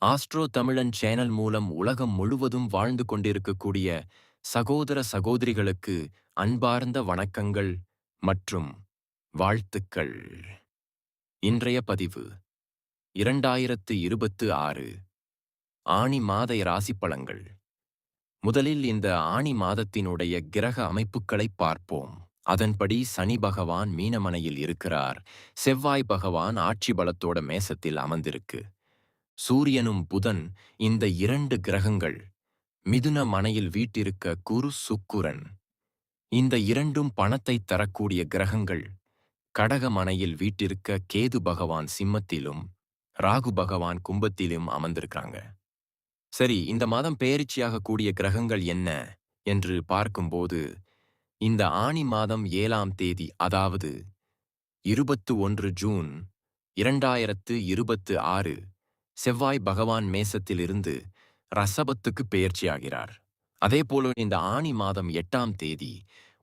Astro தமிழன் channel மூலம் உலகம் முழுவதும் வாழ்ந்து கொண்டிருக்கக்கூடிய சகோதர சகோதரிகளுக்கு அன்பார்ந்த வணக்கங்கள் மற்றும் வாழ்த்துக்கள். இன்றைய பதிவு 2026 ஆனி மாத ராசி பலன்கள். முதலில் இந்த ஆனி மாதத்தினுடைய கிரக அமைப்புகளை பார்ப்போம். அதன்படி சனி பகவான் மீனமனையில் இருக்கிறார். செவ்வாய் பகவான் ஆட்சி பலத்தோட மேசத்தில் அமர்ந்திருக்கு. சூரியனும் புதன், இந்த இரண்டு கிரகங்கள் மிதுன மனையில் வீட்டிருக்க குரு சுக்கிரன். இந்த இரண்டும் பணத்தை தரக்கூடிய கிரகங்கள். கடக மனையில் வீட்டிருக்க கேது பகவான் சிம்மத்திலும் ராகு பகவான் கும்பத்திலும் அமர்ந்திருக்காங்க. சரி, இந்த மாதம் பெயர்ச்சியாக கூடிய கிரகங்கள் என்ன என்று பார்க்கும்போது, இந்த ஆனி மாதம் 7ஆம் தேதி, அதாவது 21 ஜூன் 2026 செவ்வாய் பகவான் மேசத்திலிருந்து ரிஷபத்துக்கு பெயர்ச்சியாகிறார். அதேபோல இந்த ஆனி மாதம் 8ஆம் தேதி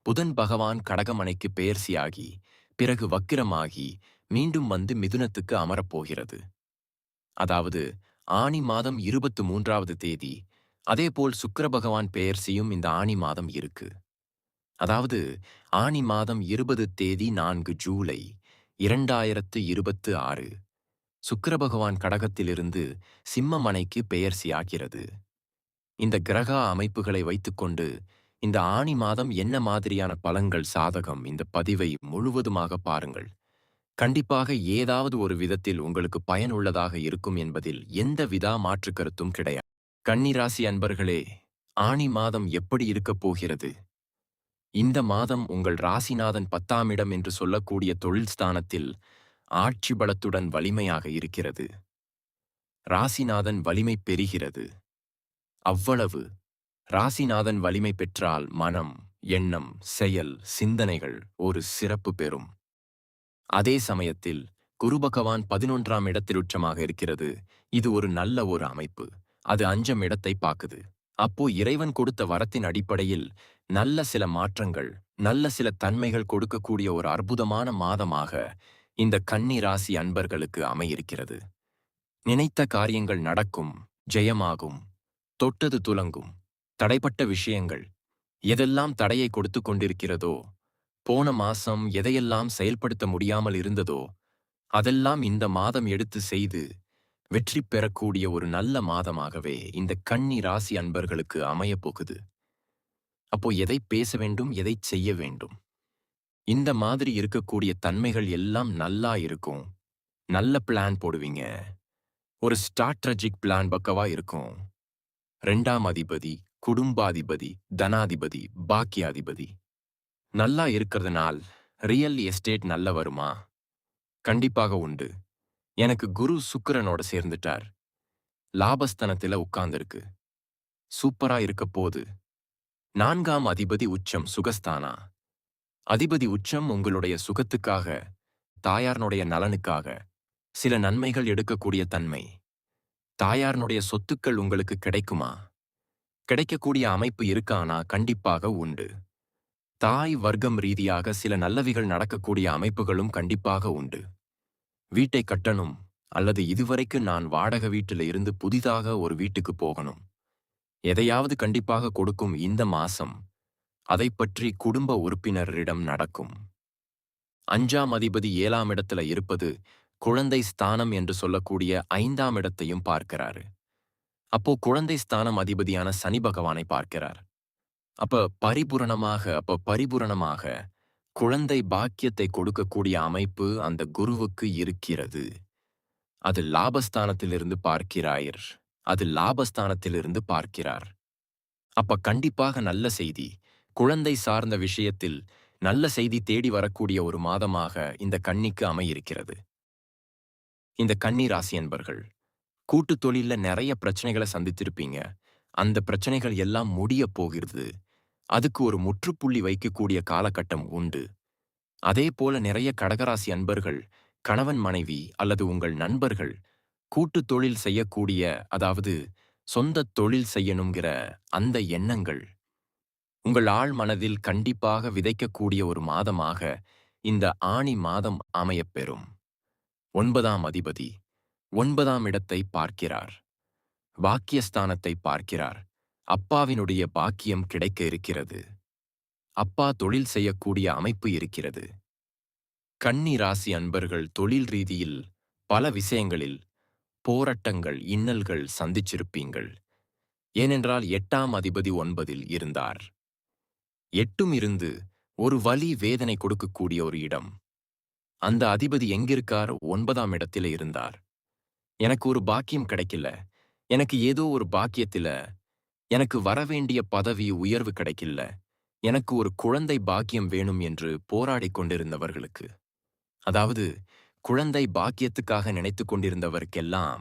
புதன் பகவான் கடகமனைக்கு பெயர்ச்சியாகி பிறகு வக்கிரமாகி மீண்டும் வந்து மிதுனத்துக்கு அமரப்போகிறது. அதாவது ஆனி மாதம் 23ஆவது தேதி. அதேபோல் சுக்கிர பகவான் பெயர்ச்சியும் இந்த ஆனி மாதம் இருக்கு. அதாவது ஆனி மாதம் 20 தேதி 4 ஜூலை 2026 சுக்கிர பகவான் கடகத்திலிருந்து சிம்ம மனைக்கு பெயர்ச்சியாகிறது. இந்த கிரக அமைப்புகளை வைத்துக்கொண்டு இந்த ஆனி மாதம் என்ன மாதிரியான பலன்கள் சாதகம், இந்த பதிவை முழுவதுமாக பாருங்கள். கண்டிப்பாக ஏதாவது ஒரு விதத்தில் உங்களுக்கு பயனுள்ளதாக இருக்கும் என்பதில் எந்தவித மாற்று கருத்தும் கிடையாது. கன்னிராசி அன்பர்களே, ஆனி மாதம் எப்படி இருக்கப் போகிறது? இந்த மாதம் உங்கள் ராசிநாதன் 10ஆம் இடம் என்று சொல்லக்கூடிய தொழில் ஸ்தானத்தில் ஆட்சி பலத்துடன் வலிமையாக இருக்கிறது. ராசிநாதன் வலிமை பெறுகிறது. அவ்வளவு ராசிநாதன் வலிமை பெற்றால் மனம், எண்ணம், செயல், சிந்தனைகள் ஒரு சிறப்பு பெறும். அதே சமயத்தில் குரு பகவான் 11ஆம் இடத்தில் உச்சமாக இருக்கிறது. இது ஒரு நல்ல அமைப்பு. அது 5ஆம் இடத்தை பாக்குது. அப்போ இறைவன் கொடுத்த வரத்தின் அடிப்படையில் நல்ல சில மாற்றங்கள், நல்ல சில தன்மைகள் கொடுக்கக்கூடிய ஒரு அற்புதமான மாதமாக இந்த கன்னி ராசி அன்பர்களுக்கு அமையிருக்கிறது. நினைத்த காரியங்கள் நடக்கும், ஜெயமாகும், தொட்டது துலங்கும். தடைப்பட்ட விஷயங்கள் எதெல்லாம் தடையை கொடுத்து கொண்டிருக்கிறதோ, போன மாசம் எதையெல்லாம் செயல்படுத்த முடியாமல் இருந்ததோ, அதெல்லாம் இந்த மாதம் எடுத்து செய்து வெற்றி பெறக்கூடிய ஒரு நல்ல மாதமாகவே இந்த கன்னி ராசி அன்பர்களுக்கு அமையப்போகுது. அப்போ எதை பேச வேண்டும், எதை செய்ய வேண்டும், இந்த மாதிரி இருக்கக்கூடிய தன்மைகள் எல்லாம் நல்லா இருக்கும். நல்ல பிளான் போடுவீங்க. ஒரு ஸ்ட்ராட்டஜிக் பிளான் பக்கவா இருக்கும். 2ஆம் அதிபதி, குடும்பாதிபதி, தனாதிபதி, பாக்கியாதிபதி நல்லா இருக்கிறதுனால் ரியல் எஸ்டேட் நல்ல வருமா? கண்டிப்பாக உண்டு. எனக்கு குரு சுக்கிரனோட சேர்ந்துட்டார். லாபஸ்தனத்துல உட்கார்ந்திருக்கு. சூப்பரா இருக்க போது. 4ஆம் அதிபதி உச்சம், சுகஸ்தானா. அதிபதி உச்சம் உங்களுடைய சுகத்துக்காக, தாயார்னுடைய நலனுக்காக சில நன்மைகள் எடுக்கக்கூடிய தன்மை. தாயார்னுடைய சொத்துக்கள் உங்களுக்கு கிடைக்குமா? கிடைக்கக்கூடிய அமைப்பு இருக்கானா? கண்டிப்பாக உண்டு. தாய் வர்க்கம் ரீதியாக சில நல்லவிகள் நடக்கக்கூடிய அமைப்புகளும் கண்டிப்பாக உண்டு. வீட்டை கட்டணும், அல்லது இதுவரைக்கு நான் வாடகை வீட்டில் இருந்து புதிதாக ஒரு வீட்டுக்கு போகணும், எதையாவது கண்டிப்பாக கொடுக்கும் இந்த மாசம். அதை பற்றி குடும்ப உறுப்பினரிடம் நடக்கும். 5ஆம் அதிபதி 7ஆம் இடத்துல இருப்பது குழந்தை ஸ்தானம் என்று சொல்லக்கூடிய 5ஆம் இடத்தையும் பார்க்கிறாரு. அப்போ குழந்தை ஸ்தானம் அதிபதியான சனி பகவானை பார்க்கிறார். அப்ப பரிபூரணமாக குழந்தை பாக்கியத்தை கொடுக்கக்கூடிய அமைப்பு அந்த குருவுக்கு இருக்கிறது. அது லாபஸ்தானத்திலிருந்து பார்க்கிறார். அப்ப கண்டிப்பாக நல்ல செய்தி, குழந்தை சார்ந்த விஷயத்தில் நல்ல செய்தி தேடி வரக்கூடிய ஒரு மாதமாக இந்த கன்னிக்கு அமையிருக்கிறது. இந்த கன்னி ராசி அன்பர்கள் கூட்டு தொழில்ல நிறைய பிரச்சனைகளை சந்தித்திருப்பீங்க. அந்த பிரச்சனைகள் எல்லாம் முடிய போகிறது. அதுக்கு ஒரு முற்றுப்புள்ளி வைக்கக்கூடிய காலகட்டம் உண்டு. அதே போல நிறைய கடகராசி அன்பர்கள், கணவன் மனைவி அல்லது உங்கள் நண்பர்கள் கூட்டு தொழில் செய்யக்கூடிய, அதாவது சொந்த தொழில் செய்யணுங்கிற அந்த எண்ணங்கள் உங்கள் ஆழ் மனதில் கண்டிப்பாக விதைக்கக்கூடிய ஒரு மாதமாக இந்த ஆனி மாதம் அமையப்பெறும். 9ஆம் அதிபதி 9ஆம் இடத்தை பார்க்கிறார். பாக்கியஸ்தானத்தை பார்க்கிறார். அப்பாவினுடைய பாக்கியம் கிடைக்க இருக்கிறது. அப்பா தொழில் செய்யக்கூடிய அமைப்பு இருக்கிறது. கன்னி ராசி அன்பர்கள் தொழில் ரீதியில் பல விஷயங்களில் போராட்டங்கள், இன்னல்கள் சந்திச்சிருப்பீங்கள். ஏனென்றால் 8ஆம் அதிபதி 9இல் இருந்தார். 8ம் இருந்து ஒரு வலி வேதனை கொடுக்கக்கூடிய ஒரு இடம். அந்த அதிபதி எங்கிருக்கார்? 9ஆம் இடத்தில இருந்தார். எனக்கு ஒரு பாக்கியம் கிடைக்கல. எனக்கு ஏதோ ஒரு பாக்கியத்தில எனக்கு வரவேண்டிய பதவி உயர்வு கிடைக்கல. எனக்கு ஒரு குழந்தை பாக்கியம் வேணும் என்று போராடிக் கொண்டிருந்தவர்களுக்கு, அதாவது குழந்தை பாக்கியத்துக்காக நினைத்துக் கொண்டிருந்தவருக்கெல்லாம்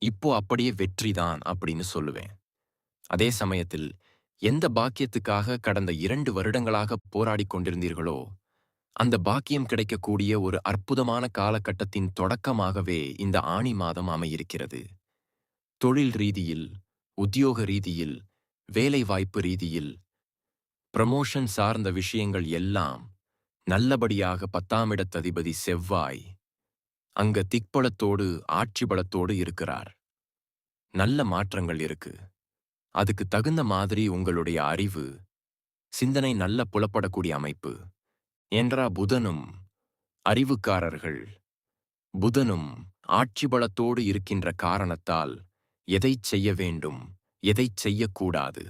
இப்போ அப்படியே வெற்றிதான் அப்படின்னு சொல்லுவேன். அதே சமயத்தில் எந்த பாக்கியத்துக்காக கடந்த 2 வருடங்களாக போராடிக் கொண்டிருந்தீர்களோ, அந்த பாக்கியம் கிடைக்கக்கூடிய ஒரு அற்புதமான காலகட்டத்தின் தொடக்கமாகவே இந்த ஆனி மாதம் அமையிருக்கிறது. தொழில் ரீதியில், உத்தியோக ரீதியில், வேலைவாய்ப்பு ரீதியில், ப்ரமோஷன் சார்ந்த விஷயங்கள் எல்லாம் நல்லபடியாக 10ஆம் இடத்ததிபதி செவ்வாய் அங்க திக்பலத்தோடு ஆட்சி பலத்தோடு இருக்கிறார். நல்ல மாற்றங்கள் இருக்கு. அதுக்கு தகுந்த மாதிரி உங்களுடைய அறிவு, சிந்தனை நல்ல புலப்படக்கூடிய அமைப்பு. என்றா புதனும் அறிவுக்காரர்கள். புதனும் ஆட்சி பலத்தோடு இருக்கின்ற காரணத்தால் எதைச் செய்ய வேண்டும், எதைச் செய்யக்கூடாது,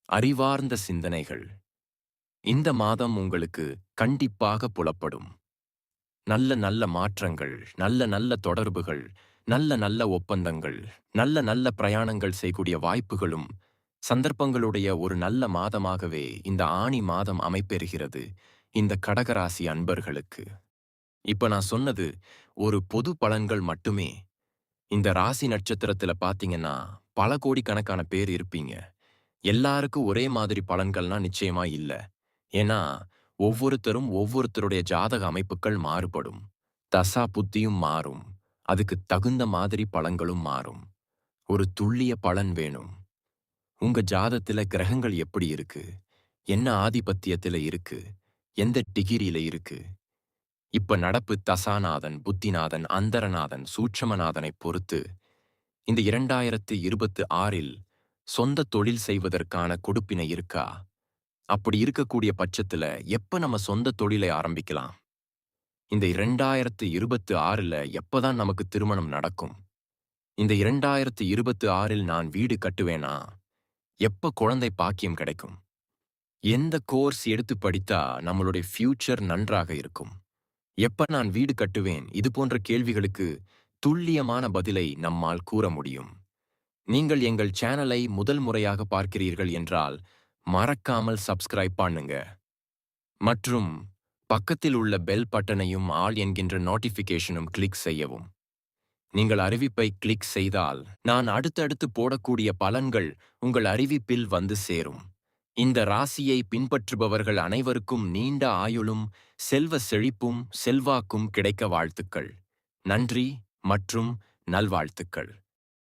அறிவார்ந்த சிந்தனைகள் இந்த மாதம் உங்களுக்கு கண்டிப்பாக புலப்படும். நல்ல நல்ல மாற்றங்கள், நல்ல நல்ல தொடர்புகள், நல்ல நல்ல ஒப்பந்தங்கள், நல்ல நல்ல பிரயாணங்கள் செய்யக்கூடிய வாய்ப்புகளும் சந்தர்ப்பங்களுடைய ஒரு நல்ல மாதமாகவே இந்த ஆனி மாதம் அமைப்பெறுகிறது இந்த கடகராசி அன்பர்களுக்கு. இப்ப நான் சொன்னது ஒரு பொது பலன்கள் மட்டுமே. இந்த ராசி நட்சத்திரத்துல பாத்தீங்கன்னா பல கோடிக்கணக்கான பேர் இருப்பீங்க. எல்லாருக்கும் ஒரே மாதிரி பலன்கள்னா நிச்சயமா இல்ல. ஏன்னா ஒவ்வொருத்தரும் ஒவ்வொருத்தருடைய ஜாதக அமைப்புகள் மாறுபடும். தசா புத்தியும் மாறும். அதுக்கு தகுந்த மாதிரி பலன்களும் மாறும். ஒரு துல்லிய பலன் வேணும். உங்க ஜாதத்துல கிரகங்கள் எப்படி இருக்கு? என்ன ஆதிபத்தியத்துல இருக்கு? எந்த டிகிரியில இருக்கு? இப்ப நடப்பு தசாநாதன், புத்திநாதன், அந்தரநாதன், சூட்சமநாதனைப் பொறுத்து இந்த 2026இல் சொந்த தொழில் செய்வதற்கான கொடுப்பினை இருக்கா? அப்படி இருக்கக்கூடிய பட்சத்துல எப்ப நம்ம சொந்த தொழிலை ஆரம்பிக்கலாம்? இந்த 2026ல எப்பதான் நமக்கு திருமணம் நடக்கும்? இந்த 2026இல் நான் வீடு கட்டுவேனா? எப்ப குழந்தை பாக்கியம் கிடைக்கும்? எந்த கோர்ஸ் எடுத்து படித்தா நம்மளுடைய ஃபியூச்சர் நன்றாக இருக்கும்? எப்ப நான் வீடு கட்டுவேன்? இது போன்ற கேள்விகளுக்கு துல்லியமான பதிலை நம்மால் கூற முடியும். நீங்கள் எங்கள் சேனலை முதல் முறையாக பார்க்கிறீர்கள் என்றால் மறக்காமல் சப்ஸ்கிரைப் பண்ணுங்க. மற்றும் பக்கத்தில் உள்ள பெல் பட்டனையும் ஆல் என்கின்ற நோட்டிஃபிகேஷனும் கிளிக் செய்யவும். நீங்கள் அறிவிப்பை கிளிக் செய்தால் நான் அடுத்தடுத்து போடக்கூடிய பலன்கள் உங்கள் அறிவிப்பில் வந்து சேரும். இந்த ராசியை பின்பற்றுபவர்கள் அனைவருக்கும் நீண்ட ஆயுளும் செல்வ செழிப்பும் செல்வாக்கும் கிடைக்க வாழ்த்துக்கள். நன்றி மற்றும் நல்வாழ்த்துக்கள்.